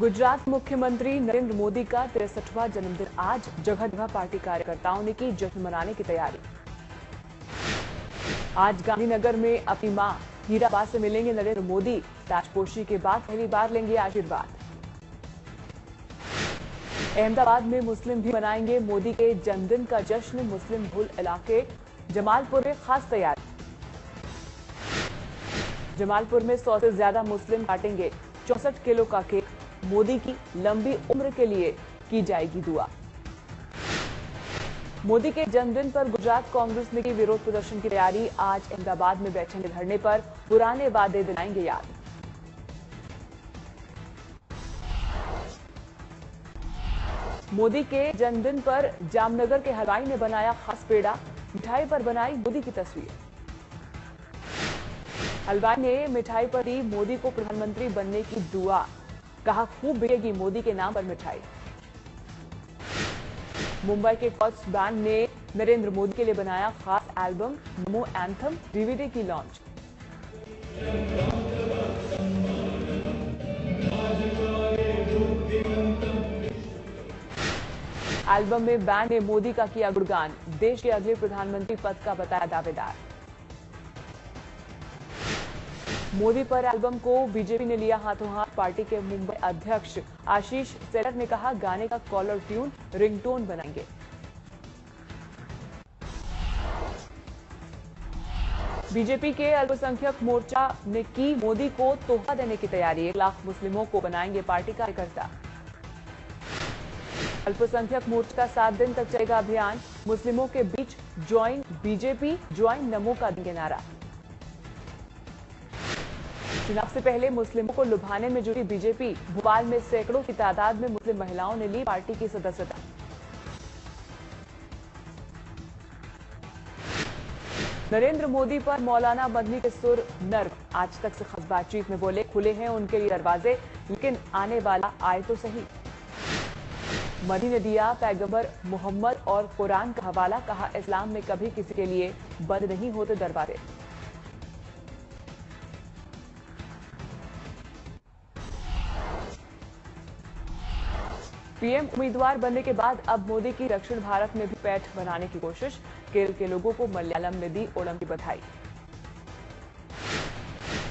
गुजरात मुख्यमंत्री नरेंद्र मोदी का 63वां जन्मदिन आज। जगह जगह पार्टी कार्यकर्ताओं ने की जश्न मनाने की तैयारी। आज गांधीनगर में अपनी मां हीराबा से मिलेंगे नरेंद्र मोदी। ताजपोशी के बाद पहली बार लेंगे आशीर्वाद। अहमदाबाद में मुस्लिम भी मनाएंगे मोदी के जन्मदिन का जश्न। मुस्लिम बहुल इलाके जमालपुर में खास तैयारी। जमालपुर में 100 से ज्यादा मुस्लिम काटेंगे 64 किलो का केक। मोदी की लंबी उम्र के लिए की जाएगी दुआ। मोदी के जन्मदिन पर गुजरात कांग्रेस ने की विरोध प्रदर्शन की तैयारी। आज अहमदाबाद में बैठेंगे धरने पर। पुराने वादे दिलाएंगे याद। मोदी के जन्मदिन पर जामनगर के हलवाई ने बनाया खास पेड़ा। मिठाई पर बनाई मोदी की तस्वीर। हलवाई ने मिठाई पर दी मोदी को प्रधानमंत्री बनने की दुआ। कहा खूब बिकेगी मोदी के नाम पर मिठाई। मुंबई के कॉट्स बैंड ने नरेंद्र मोदी के लिए बनाया खास एल्बम नमो एंथम डीवीडी की लॉन्च। एल्बम में बैंड ने मोदी का किया गुणगान। देश के अगले प्रधानमंत्री पद का बताया दावेदार। मोदी पर एल्बम को बीजेपी ने लिया हाथों हाथ। पार्टी के मुंबई अध्यक्ष आशीष शेलार ने कहा गाने का कॉलर ट्यून रिंगटोन बनाएंगे। बीजेपी के अल्पसंख्यक मोर्चा ने की मोदी को तोहफा देने की तैयारी। 1 लाख मुस्लिमों को बनाएंगे पार्टी कार्यकर्ता। अल्पसंख्यक मोर्चा का 7 दिन तक चलेगा अभियान। मुस्लिमों के बीच ज्वाइन बीजेपी ज्वाइन नमो का देंगे नारा। चुनाव से पहले मुस्लिमों को लुभाने में जुटी बीजेपी। भोपाल में सैकड़ों की तादाद में मुस्लिम महिलाओं ने ली पार्टी की सदस्यता। नरेंद्र मोदी पर मौलाना मदनी के सुर नर्म। आज तक से खास बातचीत में बोले खुले हैं उनके लिए दरवाजे, लेकिन आने वाला आए तो सही। मदनी ने दिया पैगंबर मोहम्मद और कुरान का हवाला। कहा इस्लाम में कभी किसी के लिए बंद नहीं होते दरवाजे। पीएम उम्मीदवार बनने के बाद अब मोदी की दक्षिण भारत में भी पैठ बनाने की कोशिश। केरल के लोगों को मलयालम ने दी ओणम की बधाई।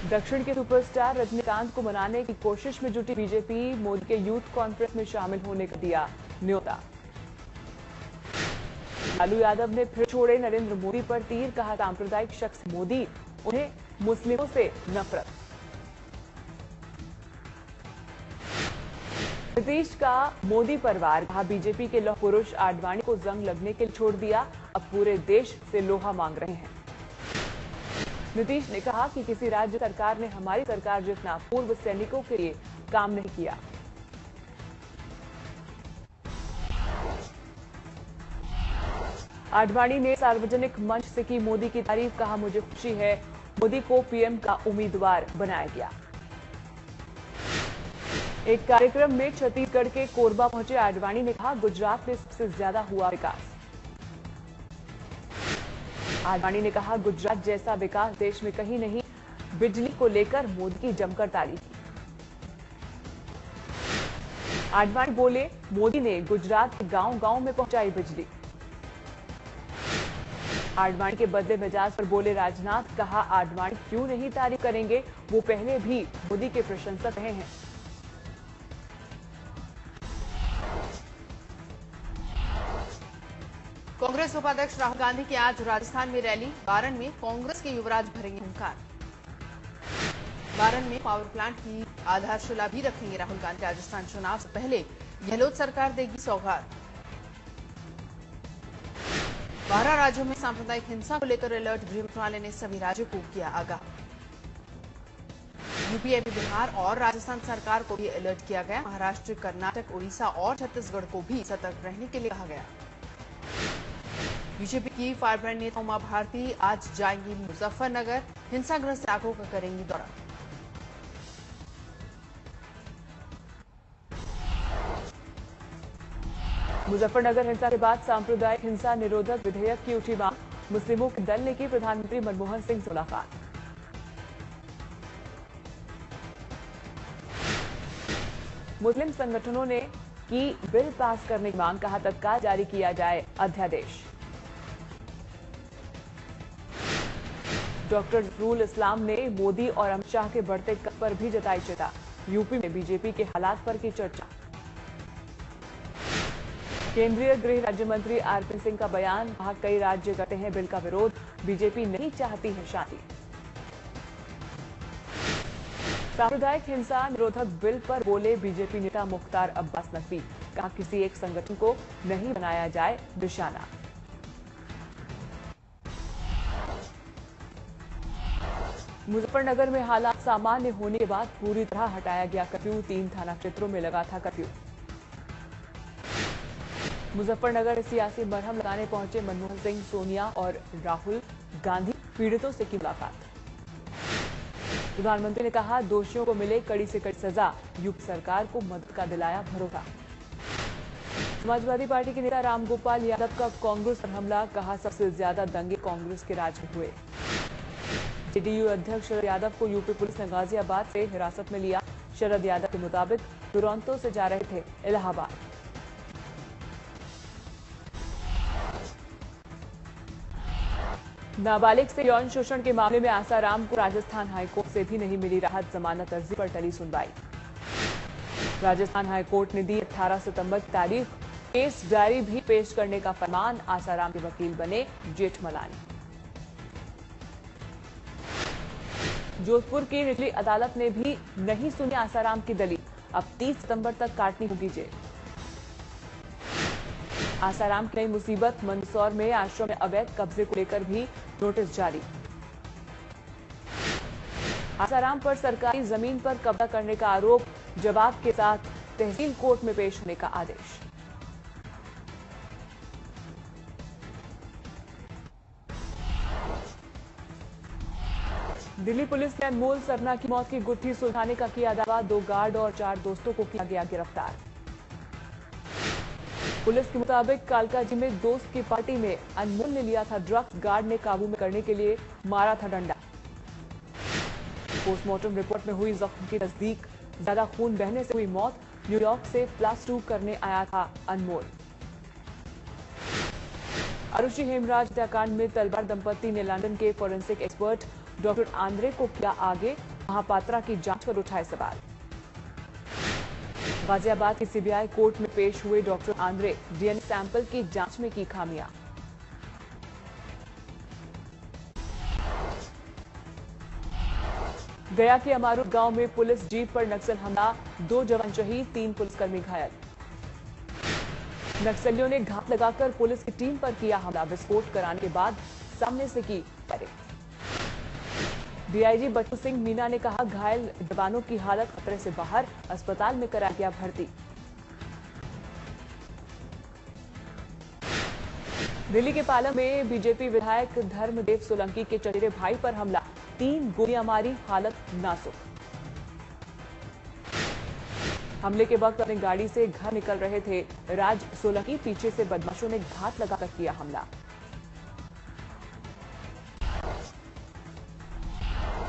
दक्षिण के सुपरस्टार रजनीकांत को मनाने की कोशिश में जुटी बीजेपी। मोदी के यूथ कॉन्फ्रेंस में शामिल होने का दिया न्योता। लालू यादव ने फिर छोड़े नरेंद्र मोदी पर तीर। कहा सांप्रदायिक शख्स मोदी, उन्हें मुस्लिमों से नफरत। नीतीश का मोदी परिवार। कहा बीजेपी के लौह पुरुष आडवाणी को जंग लगने के लिए छोड़ दिया। अब पूरे देश से लोहा मांग रहे हैं। नीतीश ने कहा कि किसी राज्य सरकार ने हमारी सरकार जितना पूर्व सैनिकों के लिए काम नहीं किया। आडवाणी ने सार्वजनिक मंच से की मोदी की तारीफ। कहा मुझे खुशी है मोदी को पीएम का उम्मीदवार बनाया गया। एक कार्यक्रम में छत्तीसगढ़ के कोरबा पहुंचे आडवाणी ने कहा गुजरात में सबसे ज्यादा हुआ विकास। आडवाणी ने कहा गुजरात जैसा विकास देश में कहीं नहीं। बिजली को लेकर मोदी की जमकर तारीफ की। आडवाणी बोले मोदी ने गुजरात के गांव-गांव में पहुंचाई बिजली। आडवाणी के बदले मिजाज पर बोले राजनाथ। कहा आडवाणी क्यों नहीं तारीफ करेंगे, वो पहले भी मोदी के प्रशंसक रहे हैं। कांग्रेस उपाध्यक्ष राहुल गांधी की आज राजस्थान में रैली। बारन में कांग्रेस के युवराज भरेंगे हुंकार। बारन में पावर प्लांट की आधारशिला भी रखेंगे राहुल गांधी। राजस्थान चुनाव से पहले गहलोत सरकार देगी सौगात। 12 राज्यों में सांप्रदायिक हिंसा को लेकर अलर्ट। गृह मंत्रालय ने सभी राज्यों को किया आगाह। यूपी, एमपी, बिहार और राजस्थान सरकार को भी अलर्ट किया गया। महाराष्ट्र, कर्नाटक, उड़ीसा और छत्तीसगढ़ को भी सतर्क रहने के लिए कहा गया। बीजेपी की फायरब्रांड नेता उमा भारती आज जाएंगी मुजफ्फरनगर। हिंसाग्रस्त इलाकों का करेंगी दौरा। मुजफ्फरनगर हिंसा के बाद सांप्रदायिक हिंसा निरोधक विधेयक की उठी मांग। मुस्लिमों के दल ने की प्रधानमंत्री मनमोहन सिंह से मुलाकात। मुस्लिम संगठनों ने की बिल पास करने की मांग, कहा तत्काल जारी किया जाए अध्यादेश। डॉक्टर जफरुल इस्लाम ने मोदी और अमित शाह के बढ़ते कद पर भी जताई चिंता। यूपी में बीजेपी के हालात पर की चर्चा। केंद्रीय गृह राज्य मंत्री आरपी सिंह का बयान, कहा कई राज्य करते हैं बिल का विरोध, बीजेपी नहीं चाहती है शांति। सांप्रदायिक हिंसा निरोधक बिल पर बोले बीजेपी नेता मुख्तार अब्बास नकवी, कहा किसी एक संगठन को नहीं बनाया जाए निशाना। मुजफ्फरनगर में हालात सामान्य होने के बाद पूरी तरह हटाया गया कर्फ्यू, 3 थाना क्षेत्रों में लगा था कर्फ्यू। मुजफ्फरनगर सियासी मरहम लगाने पहुंचे मनमोहन सिंह, सोनिया और राहुल गांधी, पीड़ितों से की मुलाकात। प्रधानमंत्री ने कहा दोषियों को मिले कड़ी से कड़ी सजा, यूपी सरकार को मदद का दिलाया भरोसा। समाजवादी पार्टी के नेता रामगोपाल यादव का कांग्रेस पर हमला, कहा सबसे ज्यादा दंगे कांग्रेस के राज में हुए। जेडीयू अध्यक्ष शरद यादव को यूपी पुलिस ने गाजियाबाद से हिरासत में लिया। शरद यादव के मुताबिक दुरंतो से जा रहे थे इलाहाबाद। नाबालिग से यौन शोषण के मामले में आसाराम को राजस्थान हाईकोर्ट से भी नहीं मिली राहत, जमानत अर्जी पर टली सुनवाई। राजस्थान हाईकोर्ट ने दी 18 सितंबर की तारीख, केस डायरी भी पेश करने का फरमान। आसाराम के वकील बने जेठमलानी। जोधपुर की निचली अदालत ने भी नहीं सुनी आसाराम की दलील, अब 30 सितंबर तक काटनी होगी जेल। आसाराम की नई मुसीबत, मंदसौर में आश्रम में अवैध कब्जे को लेकर भी नोटिस जारी। आसाराम पर सरकारी जमीन पर कब्जा करने का आरोप, जवाब के साथ तहसील कोर्ट में पेश होने का आदेश। दिल्ली पुलिस ने अनमोल सरना की मौत की गुत्थी सुलझाने का किया दावा, 2 गार्ड और 4 दोस्तों को किया गया गिरफ्तार। पुलिस के मुताबिक कालकाजी में दोस्त की पार्टी में अनमोल ने लिया था ड्रग्स, गार्ड ने काबू में करने के लिए मारा था डंडा। पोस्टमार्टम रिपोर्ट में हुई जख्म की तस्दीक, ज्यादा खून बहने से हुई मौत। न्यूयॉर्क से +2 करने आया था अनमोल। अरुषि हेमराज हत्याकांड में तलवार दंपति ने लंदन के फोरेंसिक एक्सपर्ट डॉक्टर आंद्रे को किया आगे, महापात्रा की जांच पर उठाए सवाल। गाजियाबाद की सीबीआई कोर्ट में पेश हुए डॉक्टर आंद्रे, डीएनए सैंपल की जांच में की खामियां। गया के अमारुद गांव में पुलिस जीप पर नक्सल हमला, 2 जवान शहीद, 3 पुलिसकर्मी घायल। नक्सलियों ने घात लगाकर पुलिस की टीम पर किया हमला, विस्फोट कराने के बाद सामने से की फायरिंग। डीआईजी बच्चू सिंह मीना ने कहा घायल जवानों की हालत खतरे से बाहर, अस्पताल में कराया गया भर्ती। दिल्ली के पालम में बीजेपी विधायक धर्मदेव सोलंकी के चचेरे भाई पर हमला, 3 गोलियां मारी, हालत नाजुक। हमले के वक्त अपनी गाड़ी से घर निकल रहे थे राज सोलंकी, पीछे से बदमाशों ने घात लगाकर किया हमला।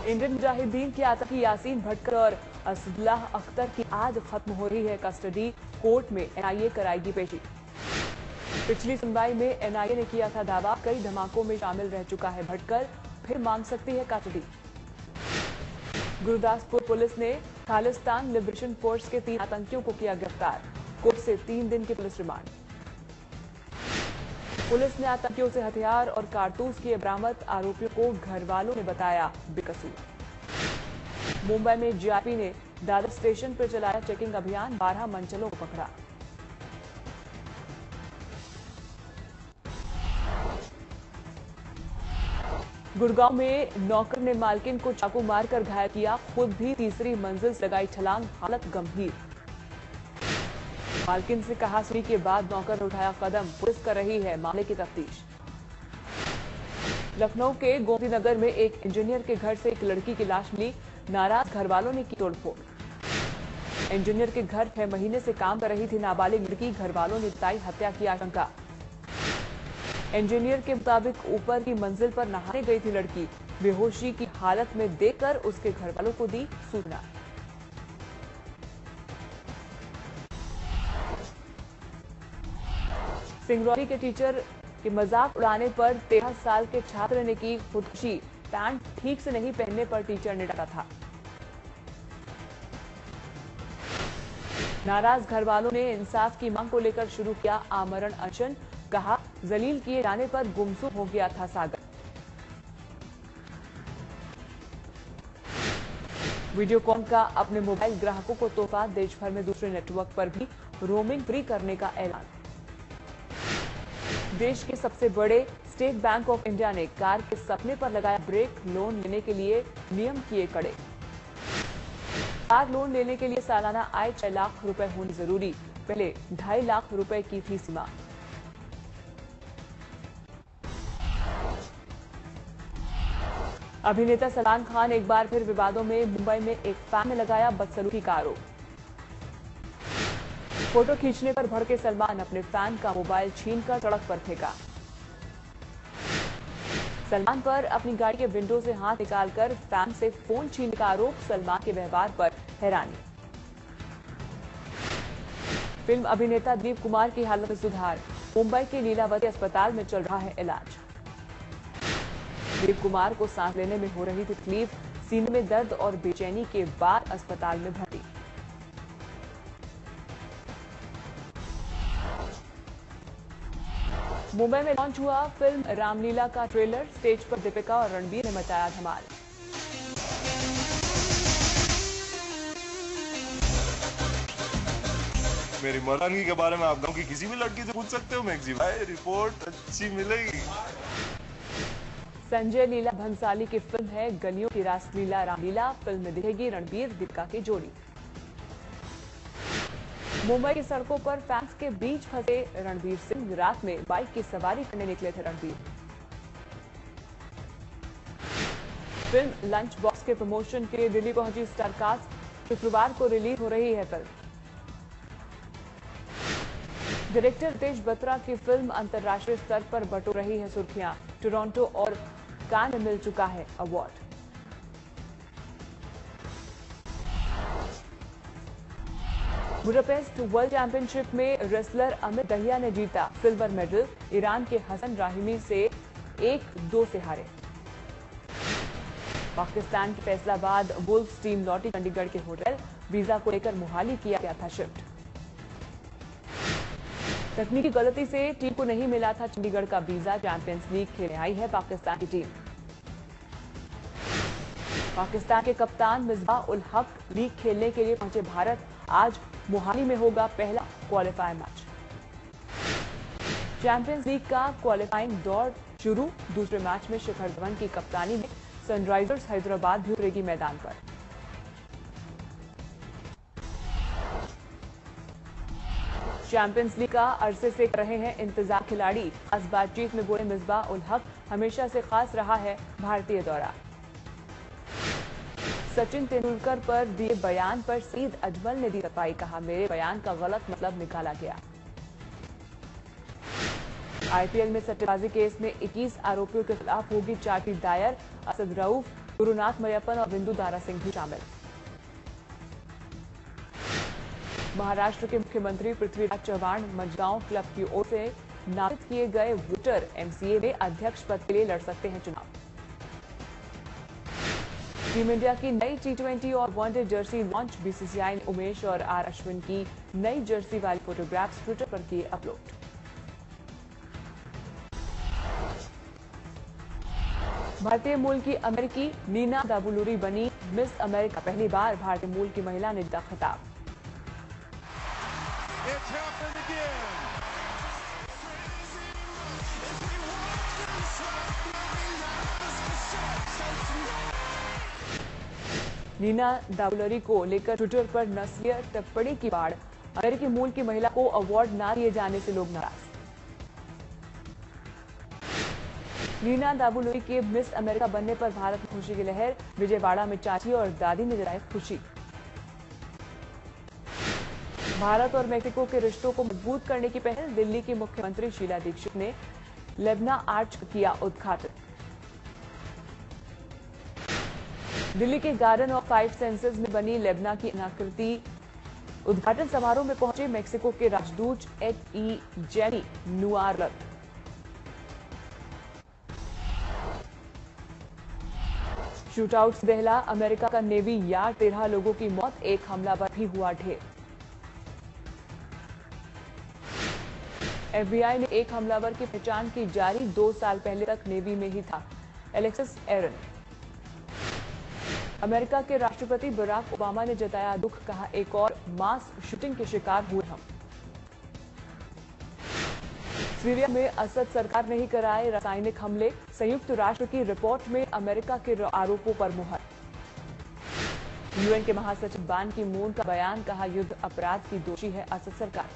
इंडियन मुजाहिदीन के आतंकी यासीन भटकर और असदुल्लाह अख्तर की आज खत्म हो रही है कस्टडी, कोर्ट में एनआईए कराएगी पेशी। पिछली सुनवाई में एनआईए ने किया था दावा, कई धमाकों में शामिल रह चुका है भटकर, फिर मांग सकती है कस्टडी। गुरदासपुर पुलिस ने खालिस्तान लिबरेशन फोर्स के 3 आतंकियों को किया गिरफ्तार, कोर्ट से 3 दिन की पुलिस रिमांड। पुलिस ने आतंकियों से हथियार और कारतूस किए बरामद, आरोपियों को घर वालों ने बताया बेकसूर। मुंबई में जीआरपी ने दादर स्टेशन पर चलाया चेकिंग अभियान, 12 मनचलों को पकड़ा। गुड़गांव में नौकर ने मालकिन को चाकू मारकर घायल किया, खुद भी तीसरी मंजिल से लगाई छलांग, हालत गंभीर। मालकिन से कहा सुनी के बाद नौकर ने उठाया कदम, पुलिस कर रही है मामले की तफ्तीश। लखनऊ के गोमती नगर में एक इंजीनियर के घर से एक लड़की की लाश मिली, नाराज घर वालों ने की तोड़फोड़। इंजीनियर के घर 6 महीने से काम कर रही थी नाबालिग लड़की, घर वालों ने जताई हत्या की आशंका। इंजीनियर के मुताबिक ऊपर की मंजिल पर नहाने गई थी लड़की, बेहोशी की हालत में देखकर उसके घर वालों को दी सूचना। सिंगरौली के टीचर के मजाक उड़ाने पर 13 साल के छात्र ने की खुदकुशी। पैंट ठीक से नहीं पहनने पर टीचर ने डांटा था। नाराज घर वालों ने इंसाफ की मांग को लेकर शुरू किया आमरण अनशन। कहा, जलील किए जाने पर गुमसुम हो गया था सागर। वीडियोकॉन का अपने मोबाइल ग्राहकों को तोहफा। देश भर में दूसरे नेटवर्क पर भी रोमिंग फ्री करने का ऐलान। देश के सबसे बड़े स्टेट बैंक ऑफ इंडिया ने कार के सपने पर लगाया ब्रेक। लोन लेने के लिए नियम किए कड़े। कार लोन लेने के लिए सालाना आय 6 लाख रुपए होनी जरूरी। पहले 2.5 लाख रुपए की थी सीमा। अभिनेता सलमान खान एक बार फिर विवादों में। मुंबई में एक फैन ने लगाया बदसलूकी का आरोप। फोटो खींचने पर भड़के सलमान, अपने फैन का मोबाइल छीनकर सड़क पर फेंका। सलमान पर अपनी गाड़ी के विंडो से हाथ निकालकर फैन से फोन छीनने का आरोप। सलमान के व्यवहार पर हैरानी। फिल्म अभिनेता दिलीप कुमार की हालत में सुधार। मुंबई के लीलावती अस्पताल में चल रहा है इलाज। दिलीप कुमार को सांस लेने में हो रही थी तकलीफ। सीने में दर्द और बेचैनी के बाद अस्पताल में भर्ती। मुंबई में लॉन्च हुआ फिल्म रामलीला का ट्रेलर। स्टेज पर दीपिका और रणबीर ने मचाया धमाल। मेरी मर्दानगी के बारे में आप गांव की किसी भी लड़की से पूछ सकते हो मैगजी भाई, रिपोर्ट अच्छी मिलेगी। संजय लीला भंसाली की फिल्म है गलियों की रासलीला रामलीला। फिल्म में दिखेगी रणबीर दीपिका की जोड़ी। मुंबई की सड़कों पर फैंस के बीच फंसे रणबीर सिंह। रात में बाइक की सवारी करने निकले थे रणबीर। फिल्म लंच बॉक्स के प्रमोशन के लिए दिल्ली पहुंची स्टारकास्ट। शुक्रवार को रिलीज हो रही है फिल्म। डायरेक्टर रितेश बत्रा की फिल्म अंतर्राष्ट्रीय स्तर पर बटोर रही है सुर्खियां। टोरंटो और कान में मिल चुका है अवार्ड। बुडापेस्ट वर्ल्ड चैंपियनशिप में रेसलर अमित दहिया ने जीता सिल्वर मेडल। ईरान के हसन राहिमी से 1-2 से हारे। पाकिस्तान के फैसलाबाद वुल्फ्स टीम लौटी चंडीगढ़ के होटल। वीजा को लेकर मोहाली किया गया था शिफ्ट। तकनीकी गलती से टीम को नहीं मिला था चंडीगढ़ का वीजा। चैंपियंस लीग खेलने आई है पाकिस्तान की टीम। पाकिस्तान के कप्तान मिसबाह उल हक लीग खेलने के लिए पहुंचे भारत। आज मोहाली में होगा पहला क्वालिफायर मैच। चैंपियंस लीग का क्वालिफाइंग दौर शुरू। दूसरे मैच में शिखर धवन की कप्तानी में सनराइजर्स हैदराबाद भी उतरेगी मैदान पर। चैंपियंस लीग का अरसे से कर रहे हैं इंतजार खिलाड़ी। खास बातचीत में बोले मिसबाह उल हक, हमेशा से खास रहा है भारतीय दौरा। सचिन तेंदुलकर पर दिए बयान पर सईद अजमल ने दी सफाई। कहा, मेरे बयान का गलत मतलब निकाला गया। आईपीएल में सट्टेबाजी केस में 21 आरोपियों के खिलाफ होगी चार्जशीट दायर। असद रऊफ, गुरुनाथ मय्यप्पन और बिंदु दारा सिंह भी शामिल। महाराष्ट्र के मुख्यमंत्री पृथ्वीराज चव्हाण मजगांव क्लब की ओर से नामित किए गए वोटर एमसीए में अध्यक्ष पद के लिए लड़ सकते हैं चुनाव। टीम इंडिया की नई टी20 और वनडे जर्सी लॉन्च। बीसीसीआई ने उमेश और आर अश्विन की नई जर्सी वाली फोटोग्राफ्स ट्विटर पर किए अपलोड। भारतीय मूल की अमेरिकी नीना दाबुलूरी बनी मिस अमेरिका। पहली बार भारतीय मूल की महिला ने जीता खिताब। नीना दाबुलरी को लेकर ट्विटर पर नस्लीय टिप्पणी की बाढ़। अमेरिकी मूल की महिला को अवार्ड न दिए जाने से लोग नाराज। नीना दाबुलरी के मिस अमेरिका बनने पर भारत में खुशी की लहर। विजयवाड़ा में चाची और दादी ने जताई खुशी। भारत और मेक्सिको के रिश्तों को मजबूत करने की पहल। दिल्ली की मुख्यमंत्री शीला दीक्षित ने लेबना आर्च किया उद्घाटन। दिल्ली के गार्डन ऑफ 5 सेंसेस में बनी लेबना की अनाकृति उद्घाटन समारोह में पहुंचे मेक्सिको के राजदूत एच.ई. जेनी नुआरल। शूटआउट से दहला अमेरिका का नेवी यार्ड, 13 लोगों की मौत, एक हमलावर भी हुआ ढेर। एफबीआई ने एक हमलावर की पहचान की जारी, 2 साल पहले तक नेवी में ही था, एलेक्सिस एरन। अमेरिका के राष्ट्रपति बराक ओबामा ने जताया दुख, कहा एक और मास शूटिंग के शिकार हुए हम। सीरिया में असद सरकार ने ही कराए रासायनिक हमले, संयुक्त राष्ट्र की रिपोर्ट में अमेरिका के आरोपों पर मुहर। यूएन के महासचिव बान की मून का बयान, कहा युद्ध अपराध की दोषी है असद सरकार।